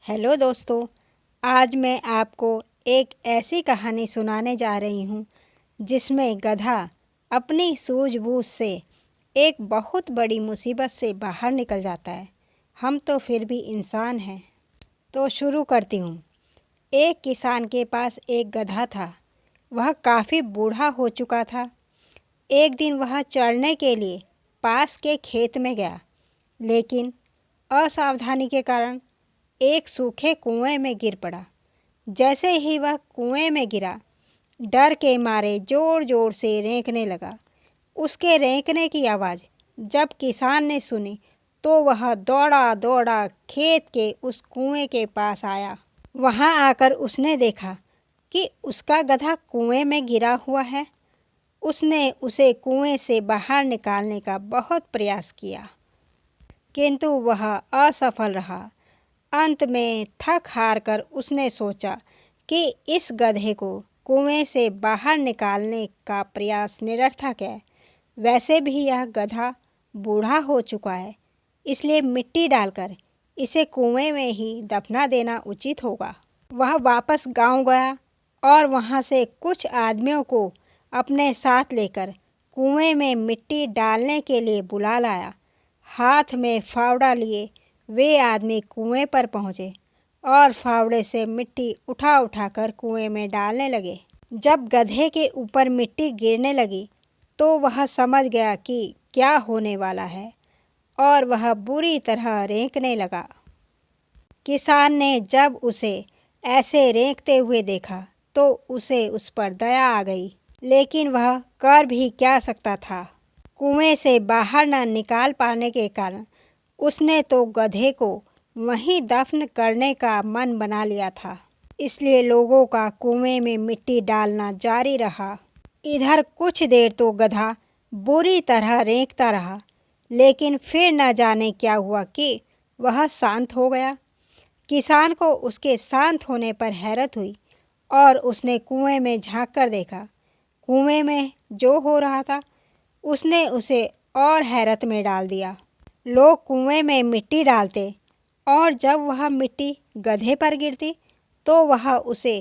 Hello दोस्तों। आज मैं आपको एक ऐसी कहानी सुनाने जा रही हूँ जिसमें गधा अपनी सूझबूझ से एक बहुत बड़ी मुसीबत से बाहर निकल जाता है। हम तो फिर भी इंसान हैं। तो शुरू करती हूँ। एक किसान के पास एक गधा था। वह काफ़ी बूढ़ा हो चुका था। एक दिन वह चरने के लिए पास के खेत में गया, लेकिन असावधानी के कारण एक सूखे कुएं में गिर पड़ा। जैसे ही वह कुएं में गिरा, डर के मारे जोर जोर से रेंकने लगा। उसके रेंकने की आवाज़ जब किसान ने सुनी तो वह दौड़ा दौड़ा खेत के उस कुएं के पास आया। वहां आकर उसने देखा कि उसका गधा कुएं में गिरा हुआ है। उसने उसे कुएं से बाहर निकालने का बहुत प्रयास किया, किंतु वह असफल रहा। अंत में थक हार कर उसने सोचा कि इस गधे को कुएं से बाहर निकालने का प्रयास निरर्थक है। वैसे भी यह गधा बूढ़ा हो चुका है, इसलिए मिट्टी डालकर इसे कुएं में ही दफना देना उचित होगा। वह वापस गांव गया और वहां से कुछ आदमियों को अपने साथ लेकर कुएं में मिट्टी डालने के लिए बुला लाया। हाथ में फावड़ा लिए वे आदमी कुएं पर पहुंचे और फावड़े से मिट्टी उठा उठाकर कुएं में डालने लगे। जब गधे के ऊपर मिट्टी गिरने लगी तो वह समझ गया कि क्या होने वाला है और वह बुरी तरह रेंकने लगा। किसान ने जब उसे ऐसे रेंकते हुए देखा तो उसे उस पर दया आ गई, लेकिन वह कर भी क्या सकता था। कुएं से बाहर न निकाल पाने के कारण उसने तो गधे को वहीं दफन करने का मन बना लिया था। इसलिए लोगों का कुएं में मिट्टी डालना जारी रहा। इधर कुछ देर तो गधा बुरी तरह रेंकता रहा, लेकिन फिर न जाने क्या हुआ कि वह शांत हो गया। किसान को उसके शांत होने पर हैरत हुई और उसने कुएं में झांक कर देखा। कुएं में जो हो रहा था उसने उसे और हैरत में डाल दिया। लोग कुएं में मिट्टी डालते और जब वह मिट्टी गधे पर गिरती तो वह उसे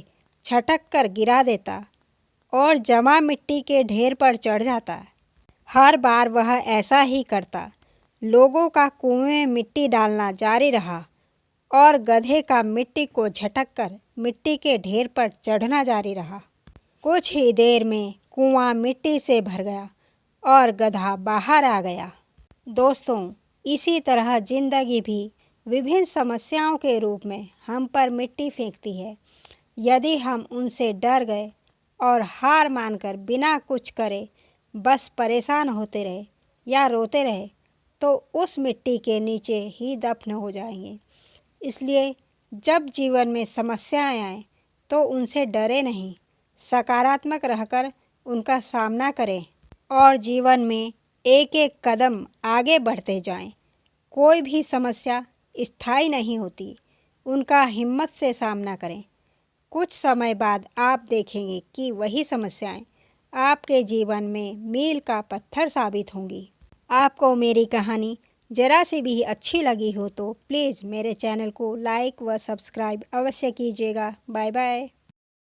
छटक कर गिरा देता और जमा मिट्टी के ढेर पर चढ़ जाता। हर बार वह ऐसा ही करता। लोगों का कुएं में मिट्टी डालना जारी रहा और गधे का मिट्टी को झटक कर मिट्टी के ढेर पर चढ़ना जारी रहा। कुछ ही देर में कुआं मिट्टी से भर गया और गधा बाहर आ गया। दोस्तों, इसी तरह जिंदगी भी विभिन्न समस्याओं के रूप में हम पर मिट्टी फेंकती है। यदि हम उनसे डर गए और हार मानकर बिना कुछ करे बस परेशान होते रहे या रोते रहे तो उस मिट्टी के नीचे ही दफन हो जाएंगे। इसलिए जब जीवन में समस्याएं आएं तो उनसे डरे नहीं, सकारात्मक रहकर उनका सामना करें और जीवन में एक एक कदम आगे बढ़ते जाएं। कोई भी समस्या स्थायी नहीं होती, उनका हिम्मत से सामना करें। कुछ समय बाद आप देखेंगे कि वही समस्याएं आपके जीवन में मील का पत्थर साबित होंगी। आपको मेरी कहानी जरा सी भी अच्छी लगी हो तो प्लीज़ मेरे चैनल को लाइक व सब्सक्राइब अवश्य कीजिएगा। Bye bye.